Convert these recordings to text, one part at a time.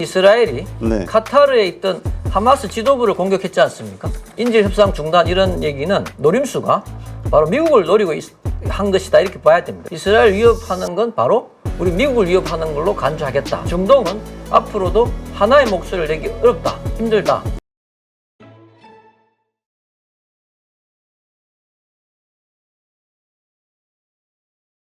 이스라엘이 네. 카타르에 있던 하마스 지도부를 공격했지 않습니까? 인질 협상 중단 이런 얘기는 노림수가 바로 미국을 노리고 한 것이다 이렇게 봐야 됩니다. 이스라엘 위협하는 건 바로 우리 미국을 위협하는 걸로 간주하겠다. 중동은 앞으로도 하나의 목소리를 내기 어렵다, 힘들다.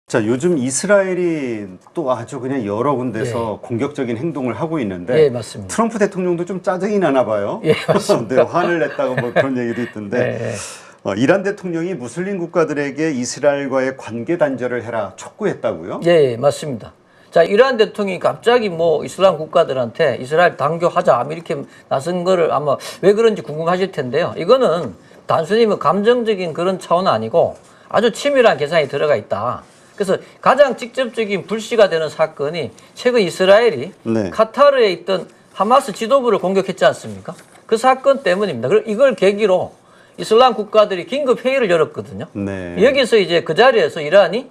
자, 요즘 이스라엘이 또 아주 그냥 여러 군데서 공격적인 행동을 하고 있는데 예, 맞습니다. 트럼프 대통령도 좀 짜증이 나나 봐요. 예, 맞습니다. 네, 화를 냈다고 뭐 그런 얘기도 있던데 이란 대통령이 무슬림 국가들에게 이스라엘과의 관계 단절을 해라 촉구했다고요? 예, 맞습니다. 자, 이란 대통령이 갑자기 뭐 이슬람 국가들한테 이스라엘 단교하자 이렇게 나선 거를 아마 왜 그런지 궁금하실 텐데요. 이거는 단순히 뭐 감정적인 그런 차원은 아니고 아주 치밀한 계산이 들어가 있다. 그래서 가장 직접적인 불씨가 되는 사건이 최근 이스라엘이 카타르에 있던 하마스 지도부를 공격했지 않습니까? 그 사건 때문입니다. 그리고 이걸 계기로 이슬람 국가들이 긴급 회의를 열었거든요. 여기서 이제 그 자리에서 이란이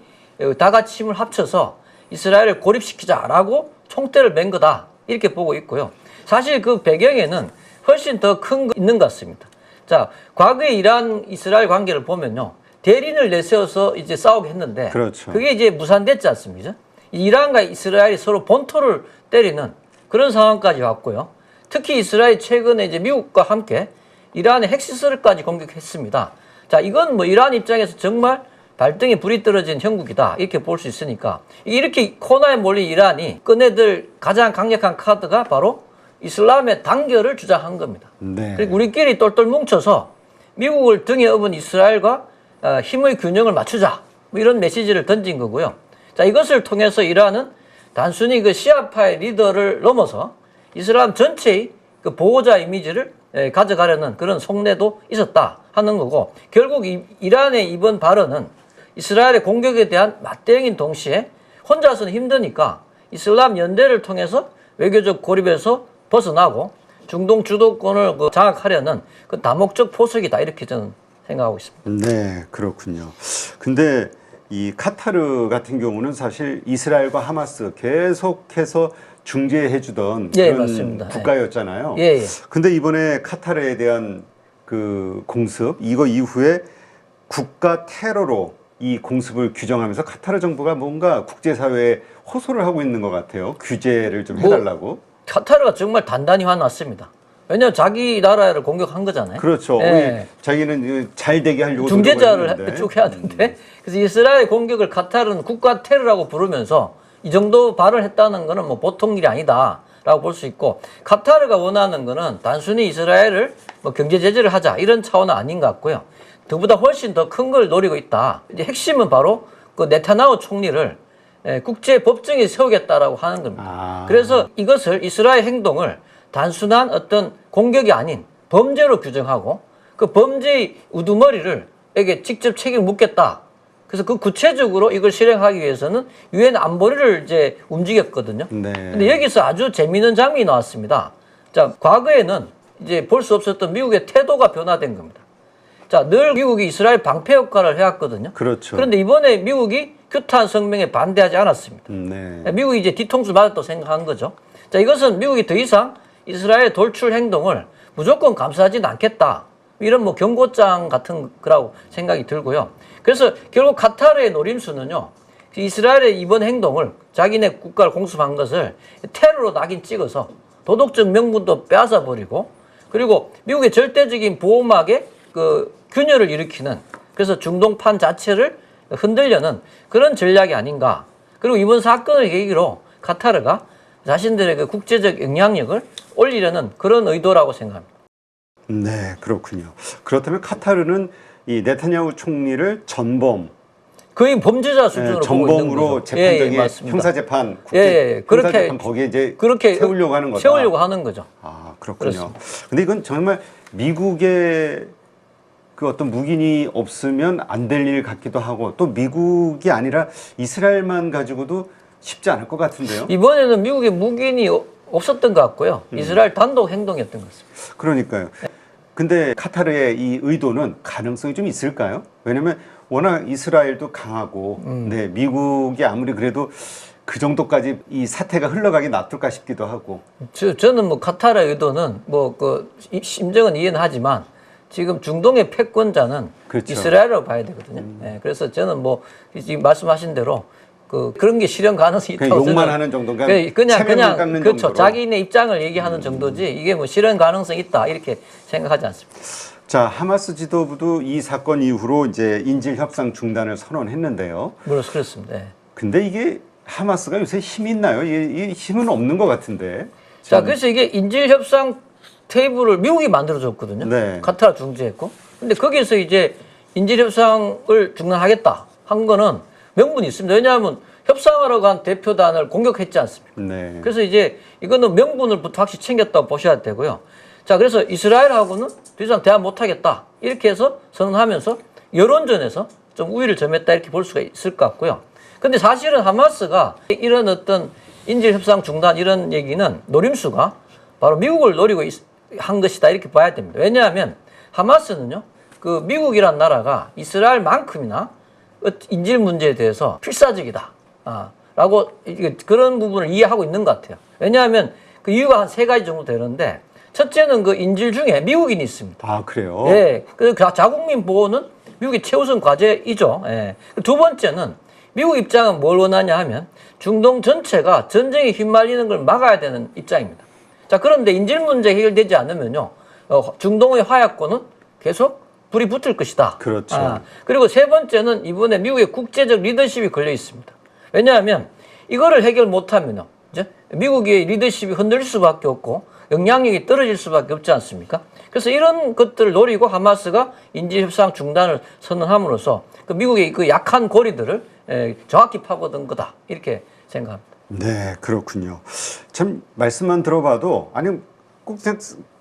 다 같이 힘을 합쳐서 이스라엘을 고립시키자라고 총대를 맨 거다 이렇게 보고 있고요. 사실 그 배경에는 훨씬 더 큰 거 있는 것 같습니다. 자, 과거의 이란 이스라엘 관계를 보면요. 대린을 내세워서 이제 싸우게 했는데 그게 이제 무산됐지 않습니까? 이란과 이스라엘이 서로 본토를 때리는 그런 상황까지 왔고요. 특히 이스라엘이 최근에 이제 미국과 함께 이란의 핵시설까지 공격했습니다. 자, 이건 뭐 이란 입장에서 정말 발등에 불이 떨어진 형국이다 이렇게 볼 수 있으니까 이렇게 코너에 몰린 이란이 꺼내들 가장 강력한 카드가 바로 이슬람의 단결을 주장한 겁니다. 그리고 우리끼리 똘똘 뭉쳐서 미국을 등에 업은 이스라엘과 힘의 균형을 맞추자 뭐 이런 메시지를 던진 거고요. 자, 이것을 통해서 이란은 단순히 그 시아파의 리더를 넘어서 이슬람 전체의 그 보호자 이미지를 가져가려는 그런 속내도 있었다 하는 거고, 결국 이란의 이번 발언은 이스라엘의 공격에 대한 맞대응인 동시에 혼자서는 힘드니까 이슬람 연대를 통해서 외교적 고립에서 벗어나고 중동 주도권을 장악하려는 그 다목적 포석이다 이렇게 저는 생각하고 있습니다. 네, 그렇군요. 근데 이 카타르 같은 경우는 사실 이스라엘과 하마스 계속해서 중재해주던 그런 국가였잖아요. 근데 이번에 카타르에 대한 그 공습, 이거 이후에 국가 테러로 이 공습을 규정하면서 카타르 정부가 뭔가 국제사회에 호소를 하고 있는 것 같아요. 규제를 좀 해달라고. 카타르가 정말 단단히 화났습니다. 왜냐하면 자기 나라를 공격한 거잖아요. 그렇죠. 자기는 잘 되게 하려고 중재자를 쭉 해야 하는데 그래서 이스라엘 공격을 카타르는 국가 테러라고 부르면서 이 정도 발언을 했다는 거는 뭐 보통 일이 아니다라고 볼 수 있고, 카타르가 원하는 거는 단순히 이스라엘을 뭐 경제 제재를 하자 이런 차원은 아닌 것 같고요. 그보다 훨씬 더 큰 걸 노리고 있다. 이제 핵심은 바로 그 네타냐후 총리를 국제 법정에 세우겠다라고 하는 겁니다. 그래서 이것을 이스라엘 행동을 단순한 어떤 공격이 아닌 범죄로 규정하고 그 범죄의 우두머리를 에게 직접 책임을 묻겠다. 그래서 그 구체적으로 이걸 실행하기 위해서는 유엔 안보리를 이제 움직였거든요. 근데 여기서 아주 재미있는 장면이 나왔습니다. 자, 과거에는 이제 볼 수 없었던 미국의 태도가 변화된 겁니다. 자, 늘 미국이 이스라엘 방패 역할을 해왔거든요. 그런데 이번에 미국이 규탄 성명에 반대하지 않았습니다. 미국이 이제 뒤통수 맞았다고 생각한 거죠. 자, 이것은 미국이 더 이상 이스라엘 돌출 행동을 무조건 감싸지는 않겠다. 이런 뭐 경고장 같은 거라고 생각이 들고요. 그래서 결국 카타르의 노림수는요, 이스라엘의 이번 행동을 자기네 국가를 공습한 것을 테러로 낙인 찍어서 도덕적 명분도 빼앗아 버리고, 그리고 미국의 절대적인 보호막에 그 균열을 일으키는, 그래서 중동판 자체를 흔들려는 그런 전략이 아닌가. 그리고 이번 사건을 계기로 카타르가 자신들의 그 국제적 영향력을 올리려는 그런 의도라고 생각합니다. 네, 그렇군요. 그렇다면 카타르는 이 네타냐후 총리를 전범, 거의 범죄자 수준으로 전범으로 재판정에 형사재판, 형사재판 거기에 이제 그렇게 세우려고 하는 거다. 세우려고 하는 거죠. 아, 그렇군요. 근데 이건 정말 미국의 그 어떤 묵인이 없으면 안 될 일 같기도 하고, 또 미국이 아니라 이스라엘만 가지고도 쉽지 않을 것 같은데요. 이번에는 미국의 묵인이 없었던 것 같고요. 이스라엘 단독 행동이었던 것 같습니다. 그러니까요. 근데 카타르의 이 의도는 가능성이 좀 있을까요? 왜냐면 워낙 이스라엘도 강하고, 미국이 아무리 그래도 그 정도까지 이 사태가 흘러가게 놔둘까 싶기도 하고. 저는 뭐 카타르의 의도는 뭐 그 심정은 이해는 하지만 지금 중동의 패권자는 그렇죠. 이스라엘이라고 봐야 되거든요. 예, 그래서 저는 뭐 지금 말씀하신 대로 그런 게 실현 가능성이 있다고 그냥 욕만 저는 하는 정도인가? 그냥 깎는 그렇죠. 정도로. 자기네 입장을 얘기하는 정도지 이게 뭐 실현 가능성이 있다 이렇게 생각하지 않습니다. 자, 하마스 지도부도 이 사건 이후로 이제 인질 협상 중단을 선언했는데요. 그렇습니다. 예. 근데 이게 하마스가 요새 힘이 있나요? 이 힘은 없는 것 같은데. 자, 그래서 이게 인질 협상 테이블을 미국이 만들어줬거든요. 네. 카타르 중재했고. 근데 거기서 이제 인질 협상을 중단하겠다 한 거는 명분이 있습니다. 왜냐하면 협상하러 간 대표단을 공격했지 않습니까? 네. 그래서 이제 이거는 명분을부터 확실히 챙겼다고 보셔야 되고요. 자, 그래서 이스라엘하고는 더 이상 대화 못하겠다. 이렇게 해서 선언하면서 여론전에서 좀 우위를 점했다 이렇게 볼 수가 있을 것 같고요. 근데 사실은 하마스가 이런 어떤 인질 협상 중단 이런 얘기는 노림수가 바로 미국을 노리고 한 것이다 이렇게 봐야 됩니다. 왜냐하면 하마스는요, 그 미국이란 나라가 이스라엘만큼이나 인질 문제에 대해서 필사적이다. 라고 그런 부분을 이해하고 있는 것 같아요. 왜냐하면 그 이유가 한 3가지 정도 되는데 첫째는 그 인질 중에 미국인이 있습니다. 아, 그래요? 예. 그 자국민 보호는 미국의 최우선 과제이죠. 예. 두 번째는 미국 입장은 뭘 원하냐 하면 중동 전체가 전쟁에 휘말리는 걸 막아야 되는 입장입니다. 자, 그런데 인질 문제 해결되지 않으면요, 중동의 화약고는 계속 불이 붙을 것이다. 그렇죠. 그리고 세 번째는 이번에 미국의 국제적 리더십이 걸려 있습니다. 왜냐하면 이거를 해결 못하면요, 이제 미국의 리더십이 흔들릴 수밖에 없고 영향력이 떨어질 수밖에 없지 않습니까? 그래서 이런 것들을 노리고 하마스가 인질 협상 중단을 선언함으로써 그 미국의 그 약한 고리들을 정확히 파고든 거다 이렇게 생각합니다. 네, 그렇군요. 참 말씀만 들어봐도 아니 꼭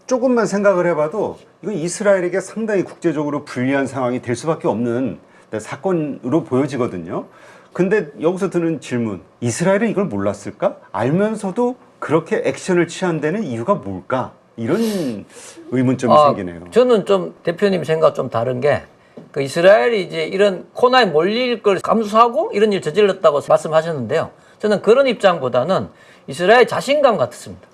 조금만 생각을 해봐도 이건 이스라엘에게 상당히 국제적으로 불리한 상황이 될 수밖에 없는 사건으로 보여지거든요. 근데 여기서 드는 질문, 이스라엘은 이걸 몰랐을까? 알면서도 그렇게 액션을 취한 데는 이유가 뭘까? 이런 의문점이 생기네요. 저는 좀 대표님 생각 좀 다른 게 그 이스라엘이 이제 이런 코너에 몰릴 걸 감수하고 이런 일 저질렀다고 말씀하셨는데요. 저는 그런 입장보다는 이스라엘 자신감 같습니다.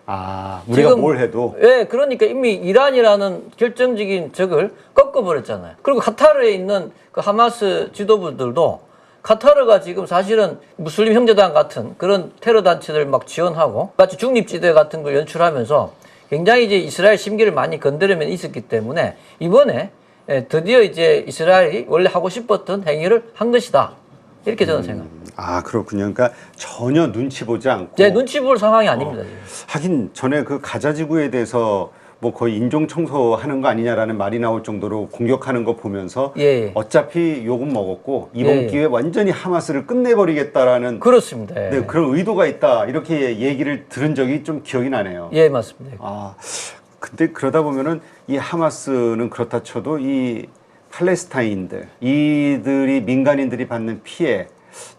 우리가 지금, 뭘 해도. 예, 그러니까 이미 이란이라는 결정적인 적을 꺾어버렸잖아요. 그리고 카타르에 있는 그 하마스 지도부들도 카타르가 지금 사실은 무슬림 형제당 같은 그런 테러 단체들 막 지원하고 같이 중립지대 같은 걸 연출하면서 굉장히 이제 이스라엘 심기를 많이 건드리면 있었기 때문에 이번에 드디어 이제 이스라엘이 원래 하고 싶었던 행위를 한 것이다. 이렇게 저는 생각합니다. 그렇군요. 그러니까 전혀 눈치 보지 않고. 네, 눈치 볼 상황이 아닙니다. 지금. 하긴 전에 그 가자 지구에 대해서 뭐 거의 인종 청소하는 거 아니냐라는 말이 나올 정도로 공격하는 거 보면서 어차피 욕은 먹었고 이번 기회에 완전히 하마스를 끝내버리겠다라는 그렇습니다. 네, 그런 의도가 있다 이렇게 얘기를 들은 적이 좀 기억이 나네요. 예, 맞습니다. 근데 그러다 보면은 이 하마스는 그렇다 쳐도 이 팔레스타인들 이들이 민간인들이 받는 피해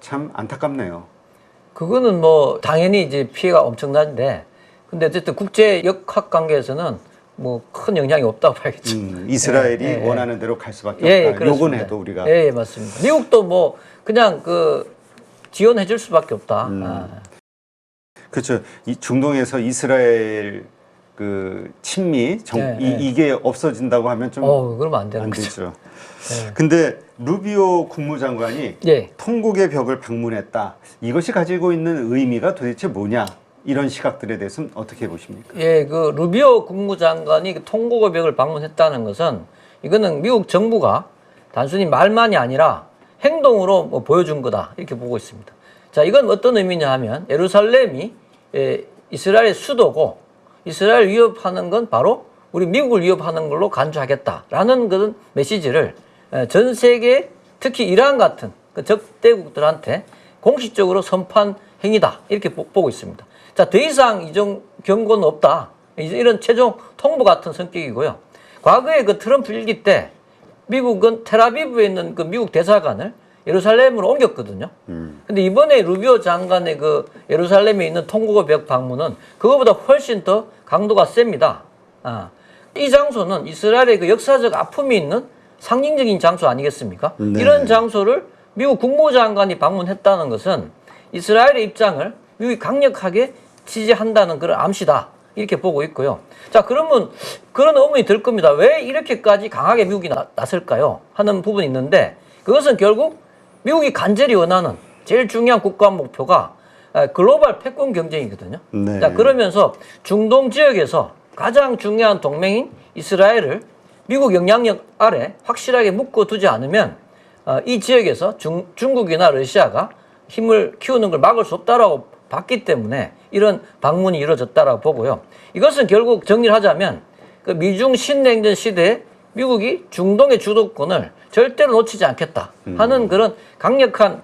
참 안타깝네요. 그거는 뭐 당연히 이제 피해가 엄청난데 근데 어쨌든 국제 역학 관계에서는 뭐 큰 영향이 없다고 봐야겠죠. 이스라엘이 원하는 대로 갈 수밖에 없다. 요건 해도 우리가. 예, 맞습니다. 미국도 뭐 그냥 그 지원해 줄 수밖에 없다. 그렇죠. 이 중동에서 이스라엘 그 친미 이게 없어진다고 하면 좀 그러면 안 되는 거죠. 되죠. 근데 루비오 국무장관이 통곡의 벽을 방문했다. 이것이 가지고 있는 의미가 도대체 뭐냐? 이런 시각들에 대해서는 어떻게 보십니까? 예, 그 루비오 국무장관이 통곡의 벽을 방문했다는 것은 이거는 미국 정부가 단순히 말만이 아니라 행동으로 뭐 보여준 거다 이렇게 보고 있습니다. 자, 이건 어떤 의미냐 하면 예루살렘이 이스라엘의 수도고 이스라엘 위협하는 건 바로 우리 미국을 위협하는 걸로 간주하겠다라는 그런 메시지를 전 세계 특히 이란 같은 그 적대국들한테 공식적으로 선포한 행위다 이렇게 보고 있습니다. 자, 더 이상 이종 경고는 없다. 이런 최종 통보 같은 성격이고요. 과거에 그 트럼프 일기 때 미국은 텔아비브에 있는 그 미국 대사관을 예루살렘으로 옮겼거든요. 근데 이번에 루비오 장관의 그 예루살렘에 있는 통곡의 벽 방문은 그거보다 훨씬 더 강도가 셉니다. 이 장소는 이스라엘의 그 역사적 아픔이 있는 상징적인 장소 아니겠습니까? 이런 장소를 미국 국무장관이 방문했다는 것은 이스라엘의 입장을 미국이 강력하게 지지한다는 그런 암시다. 이렇게 보고 있고요. 자, 그러면 그런 의문이 들 겁니다. 왜 이렇게까지 강하게 미국이 나설까요? 하는 부분이 있는데 그것은 결국 미국이 간절히 원하는 제일 중요한 국가 목표가 글로벌 패권 경쟁이거든요. 네. 자, 그러면서 중동 지역에서 가장 중요한 동맹인 이스라엘을 미국 영향력 아래 확실하게 묶어두지 않으면 이 지역에서 중국이나 러시아가 힘을 키우는 걸 막을 수 없다라고 봤기 때문에 이런 방문이 이루어졌다라고 보고요. 이것은 결국 정리를 하자면 그 미중 신냉전 시대에 미국이 중동의 주도권을 절대로 놓치지 않겠다 하는 그런 강력한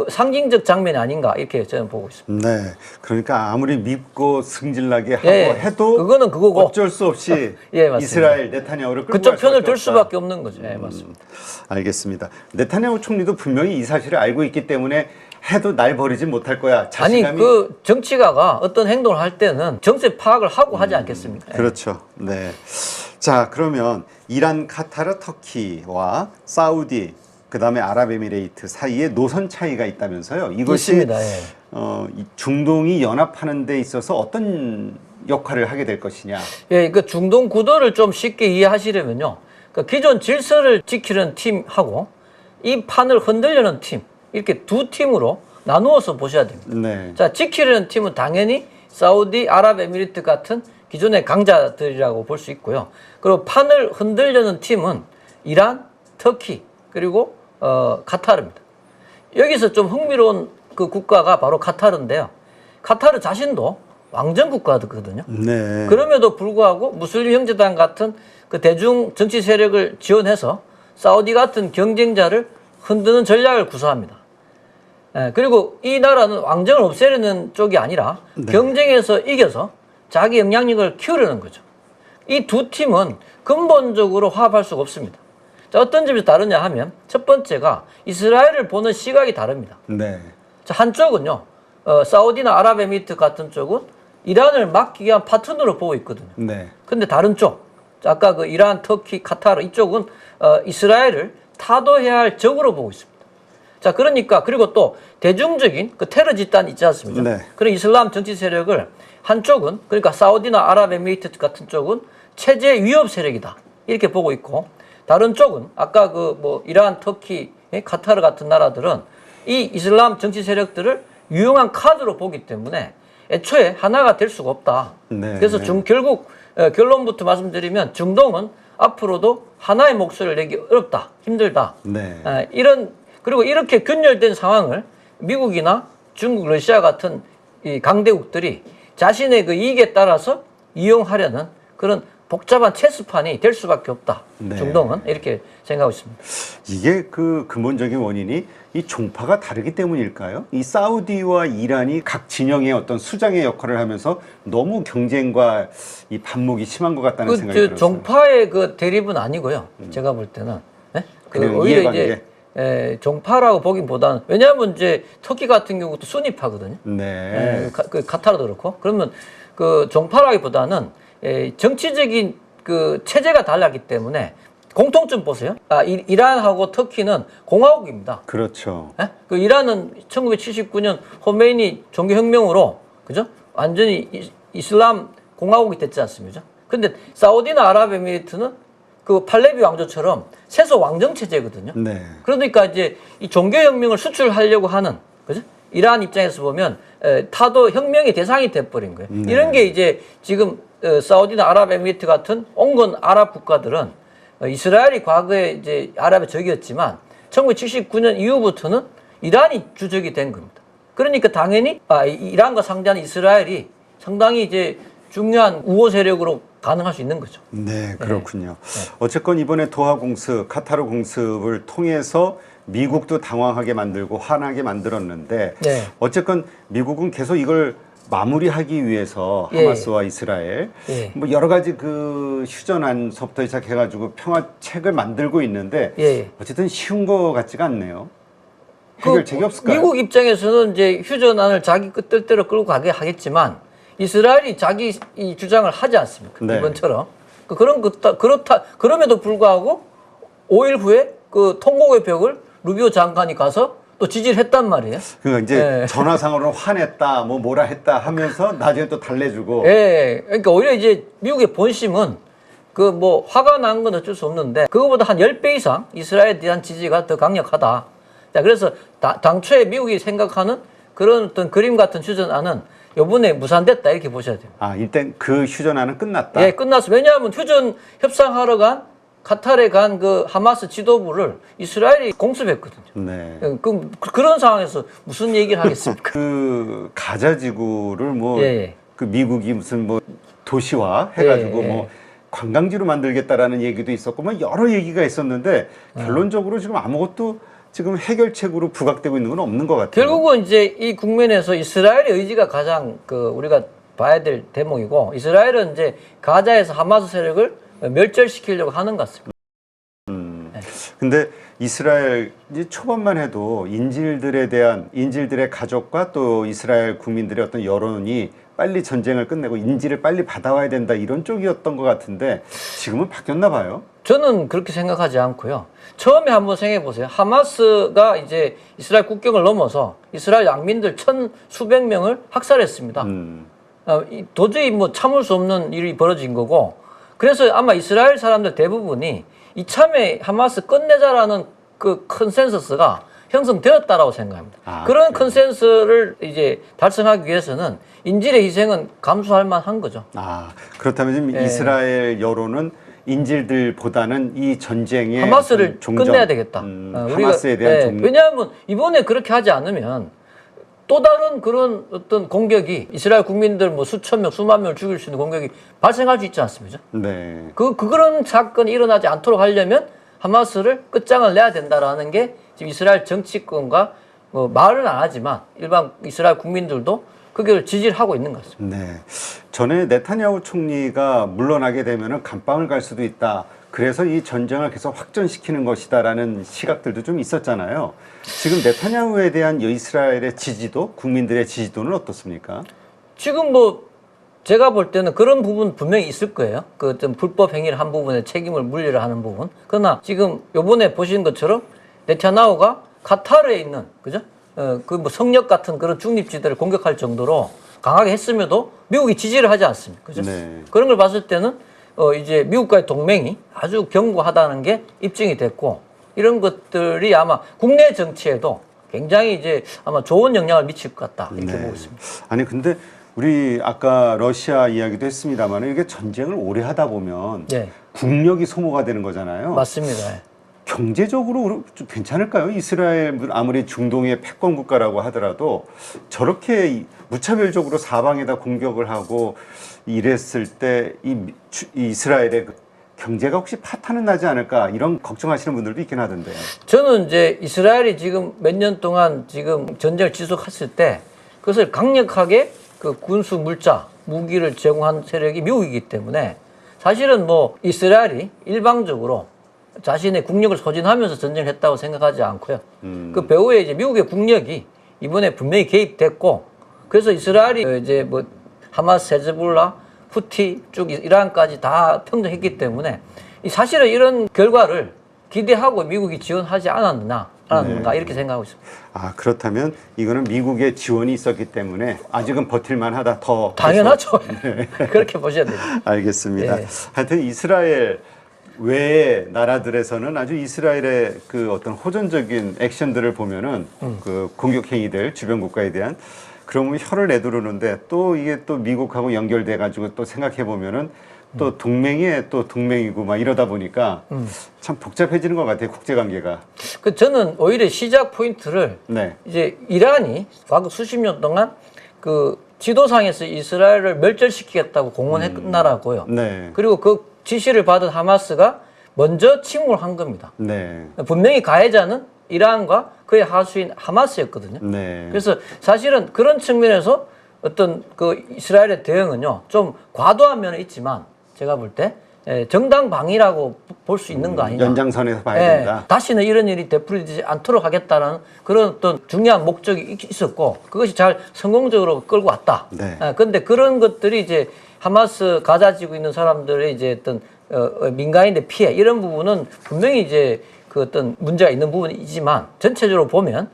상징적 장면이 아닌가 이렇게 저는 보고 있습니다. 네, 그러니까 아무리 밉고 승질나게 하고 예, 해도 그거는 그거고 어쩔 수 없이 예, 맞습니다. 이스라엘 네타냐후를 끌고 그쪽 갈 편을 수밖에 들 없다. 수밖에 없는 거죠. 예, 맞습니다. 알겠습니다. 네타냐후 총리도 분명히 이 사실을 알고 있기 때문에 해도 날 버리지 못할 거야. 자신감이 아니 그 정치가가 어떤 행동을 할 때는 정세 파악을 하고 하지 않겠습니까? 예. 그렇죠. 네. 자, 그러면 이란, 카타르, 터키와 사우디, 그다음에 아랍에미레이트 사이에 노선 차이가 있다면서요. 이것이 있습니다. 예. 이 중동이 연합하는 데 있어서 어떤 역할을 하게 될 것이냐. 예, 그 중동 구도를 좀 쉽게 이해하시려면요. 그 기존 질서를 지키는 팀하고 이 판을 흔들려는 팀 이렇게 두 팀으로 나누어서 보셔야 됩니다. 네. 자, 지키려는 팀은 당연히 사우디, 아랍에미리트 같은 기존의 강자들이라고 볼 수 있고요. 그리고 판을 흔들려는 팀은 이란, 터키, 그리고 카타르입니다. 여기서 좀 흥미로운 그 국가가 바로 카타르인데요. 카타르 자신도 왕정 국가거든요. 네. 그럼에도 불구하고 무슬림 형제당 같은 그 대중 정치 세력을 지원해서 사우디 같은 경쟁자를 흔드는 전략을 구사합니다. 예, 그리고 이 나라는 왕정을 없애려는 쪽이 아니라 네. 경쟁에서 이겨서 자기 영향력을 키우려는 거죠. 이 두 팀은 근본적으로 화합할 수가 없습니다. 자, 어떤 점에서 다르냐 하면 첫 번째가 이스라엘을 보는 시각이 다릅니다. 네. 자, 한쪽은요, 사우디나 아랍에미리트 같은 쪽은 이란을 막기 위한 파트너로 보고 있거든요. 네. 근데 다른 쪽, 아까 그 이란, 터키, 카타르 이쪽은 이스라엘을 타도해야 할 적으로 보고 있습니다. 자, 그러니까 그리고 또 대중적인 그 테러 집단 있지 않습니까? 네. 그런 이슬람 정치 세력을 한쪽은 그러니까 사우디나 아랍에미리트 같은 쪽은 체제 위협 세력이다 이렇게 보고 있고 다른 쪽은 아까 그 뭐 이란, 터키, 카타르 같은 나라들은 이 이슬람 정치 세력들을 유용한 카드로 보기 때문에 애초에 하나가 될 수가 없다. 네. 그래서 결국 결론부터 말씀드리면 중동은 앞으로도 하나의 목소리를 내기 어렵다, 힘들다. 네. 그리고 이렇게 균열된 상황을 미국이나 중국, 러시아 같은 이 강대국들이 자신의 그 이익에 따라서 이용하려는 그런 복잡한 체스판이 될 수밖에 없다. 네. 중동은 이렇게 생각하고 있습니다. 이게 그 근본적인 원인이 이 종파가 다르기 때문일까요? 이 사우디와 이란이 각 진영의 어떤 수장의 역할을 하면서 너무 경쟁과 이 반목이 심한 것 같다는 생각이 들었어요. 종파의 그 대립은 아니고요. 제가 볼 때는 그냥 오히려 이해관계. 이제 종파라고 보기보다는 왜냐하면 이제 터키 같은 경우도 순위파거든요. 네. 카타르도 그렇고 그러면 그 종파라기보다는 정치적인 그 체제가 달랐기 때문에 공통점 보세요. 이란하고 터키는 공화국입니다. 그렇죠. 그 이란은 1979년 호메이니 종교혁명으로 그죠? 완전히 이슬람 공화국이 됐지 않습니까? 근데 사우디나 아랍에미리트는 그 팔레비 왕조처럼 세속 왕정 체제거든요. 네. 그러니까 이제 이 종교혁명을 수출하려고 하는 그죠? 이란 입장에서 보면 타도 혁명의 대상이 돼버린 거예요. 네. 이런 게 이제 지금 사우디나 아랍에미리트 같은 온건 아랍 국가들은 이스라엘이 과거에 이제 아랍의 적이었지만 1979년 이후부터는 이란이 주적이 된 겁니다. 그러니까 당연히 이란과 상대하는 이스라엘이 상당히 이제 중요한 우호 세력으로 가능할 수 있는 거죠. 네, 그렇군요. 네. 어쨌건 이번에 도하 공습, 카타르 공습을 통해서 미국도 당황하게 만들고 화나게 만들었는데 네. 어쨌건 미국은 계속 이걸 마무리하기 위해서 하마스와 이스라엘 뭐 여러 가지 그 휴전안서부터 시작해가지고 평화책을 만들고 있는데 어쨌든 쉬운 거 같지가 않네요. 해결책이 없을까요? 미국 입장에서는 이제 휴전안을 자기 뜻대로 끌고 가게 하겠지만 이스라엘이 자기 이 주장을 하지 않습니까? 네. 이번처럼 그럼에도 불구하고 5일 후에 그 통곡의 벽을 루비오 장관이 가서 또 지지를 했단 말이에요. 그러니까 이제 전화상으로는 화냈다, 뭐라 했다 하면서 나중에 또 달래주고. 예. 그러니까 오히려 이제 미국의 본심은 그 뭐 화가 난 건 어쩔 수 없는데 그거보다 한 10배 이상 이스라엘에 대한 지지가 더 강력하다. 자, 그래서 당초에 미국이 생각하는 그런 어떤 그림 같은 휴전안은 요번에 무산됐다 이렇게 보셔야 돼요. 아, 일단 그 휴전안은 끝났다. 예, 끝났어. 왜냐하면 휴전 협상하러 간 카타르에 간 그 하마스 지도부를 이스라엘이 공습했거든요. 네. 그런 상황에서 무슨 얘기를 하겠습니까? 그 가자 지구를 뭐 그 미국이 무슨 뭐 도시화 해가지고 뭐 관광지로 만들겠다라는 얘기도 있었고 뭐 여러 얘기가 있었는데 결론적으로 지금 아무것도 지금 해결책으로 부각되고 있는 건 없는 것 같아요. 결국은 이제 이 국면에서 이스라엘의 의지가 가장 그 우리가 봐야 될 대목이고 이스라엘은 이제 가자에서 하마스 세력을 멸절시키려고 하는 것 같습니다. 근데 이스라엘 이제 초반만 해도 인질들의 가족과 또 이스라엘 국민들의 어떤 여론이 빨리 전쟁을 끝내고 인질을 빨리 받아와야 된다 이런 쪽이었던 것 같은데 지금은 바뀌었나 봐요. 저는 그렇게 생각하지 않고요. 처음에 한번 생각해 보세요. 하마스가 이제 이스라엘 국경을 넘어서 이스라엘 양민들 수백 명을 학살했습니다. 도저히 뭐 참을 수 없는 일이 벌어진 거고 그래서 아마 이스라엘 사람들 대부분이 이참에 하마스 끝내자라는 그 컨센서스가 형성되었다라고 생각합니다. 그런 컨센서스를 이제 달성하기 위해서는 인질의 희생은 감수할 만한 거죠. 그렇다면 지금 이스라엘 여론은 인질들보다는 이 전쟁의 하마스를 끝내야 되겠다. 하마스에 대한 왜냐하면 이번에 그렇게 하지 않으면 또 다른 그런 어떤 공격이 이스라엘 국민들 뭐 수천 명, 수만 명을 죽일 수 있는 공격이 발생할 수 있지 않습니까? 네. 그런 사건이 일어나지 않도록 하려면 하마스를 끝장을 내야 된다라는 게 지금 이스라엘 정치권과 뭐 말은 안 하지만 일반 이스라엘 국민들도 그걸 지지를 하고 있는 것 같습니다. 네. 전에 네타냐후 총리가 물러나게 되면은 감방을 갈 수도 있다. 그래서 이 전쟁을 계속 확전시키는 것이다라는 시각들도 좀 있었잖아요. 지금 네타냐후에 대한 이스라엘의 지지도, 국민들의 지지도는 어떻습니까? 지금 뭐 제가 볼 때는 그런 부분 분명히 있을 거예요. 그 좀 불법 행위를 한 부분에 책임을 물리려 하는 부분. 그러나 지금 요번에 보신 것처럼 네타냐후가 카타르에 있는 그죠? 그 뭐 성역 같은 그런 중립지대를 공격할 정도로 강하게 했음에도 미국이 지지를 하지 않습니다. 그죠? 네. 그런 걸 봤을 때는 이제 미국과의 동맹이 아주 견고하다는 게 입증이 됐고 이런 것들이 아마 국내 정치에도 굉장히 이제 아마 좋은 영향을 미칠 것 같다 이렇게 보고 있습니다. 아니 근데 우리 아까 러시아 이야기도 했습니다만 이게 전쟁을 오래 하다 보면 국력이 소모가 되는 거잖아요. 맞습니다. 경제적으로 좀 괜찮을까요? 이스라엘 아무리 중동의 패권 국가라고 하더라도 저렇게 무차별적으로 사방에다 공격을 하고 이랬을 때 이스라엘의 경제가 혹시 파탄은 나지 않을까 이런 걱정하시는 분들도 있긴 하던데. 저는 이제 이스라엘이 지금 몇 년 동안 지금 전쟁을 지속했을 때 그것을 강력하게 그 군수 물자 무기를 제공한 세력이 미국이기 때문에 사실은 뭐 이스라엘이 일방적으로 자신의 국력을 소진하면서 전쟁을 했다고 생각하지 않고요. 그 배후에 이제 미국의 국력이 이번에 분명히 개입됐고 그래서 이스라엘이 이제 뭐 하마스, 헤즈볼라, 후티 쭉 이란까지 다 평정했기 때문에 사실은 이런 결과를 기대하고 미국이 지원하지 않았나 이렇게 생각하고 있습니다. 그렇다면 이거는 미국의 지원이 있었기 때문에 아직은 버틸만하다 더 당연하죠. 네. 그렇게 보셔야 돼요. 알겠습니다. 하여튼 이스라엘 외의 나라들에서는 아주 이스라엘의 그 어떤 호전적인 액션들을 보면은 그 공격 행위들 주변 국가에 대한 그러면 혀를 내두르는데 또 이게 또 미국하고 연결돼 가지고 또 생각해 보면은 또 동맹이 또 동맹이고 막 이러다 보니까 참 복잡해지는 것 같아요, 국제 관계가. 저는 오히려 시작 포인트를 이제 이란이 과거 수십 년 동안 그 지도상에서 이스라엘을 멸절시키겠다고 공언한 나라고요. 그리고 그 지시를 받은 하마스가 먼저 침공을 한 겁니다. 분명히 가해자는 이란과 그의 하수인 하마스였거든요. 그래서 사실은 그런 측면에서 어떤 그 이스라엘의 대응은요, 좀 과도한 면은 있지만 제가 볼 때 정당방위라고 볼 수 있는 거 아니냐. 연장선에서 봐야 된다. 다시는 이런 일이 되풀이되지 않도록 하겠다는 그런 어떤 중요한 목적이 있었고 그것이 잘 성공적으로 끌고 왔다. 그런데 그런 것들이 이제 하마스 가자지고 있는 사람들의 이제 어떤 민간인의 피해 이런 부분은 분명히 이제 그 어떤 문제가 있는 부분이지만 전체적으로 보면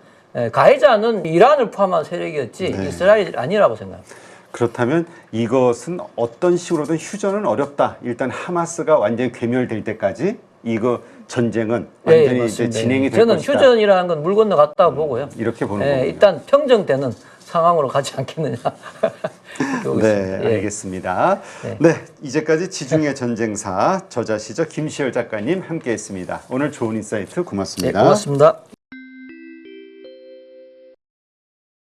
가해자는 이란을 포함한 세력이었지 네. 이스라엘이 아니라고 생각합니다. 그렇다면 이것은 어떤 식으로든 휴전은 어렵다. 일단 하마스가 완전히 괴멸될 때까지 이거 전쟁은 완전히 이제 진행이 될 저는 것이다. 휴전이라는 건 물 건너갔다고 보고요. 이렇게 보는 거군요. 일단 평정되는 상황으로 가지 않겠느냐. 네, 알겠습니다. 네, 이제까지 지중해 전쟁사 저자시죠 김시열 작가님 함께했습니다. 오늘 좋은 인사이트 고맙습니다. 고맙습니다.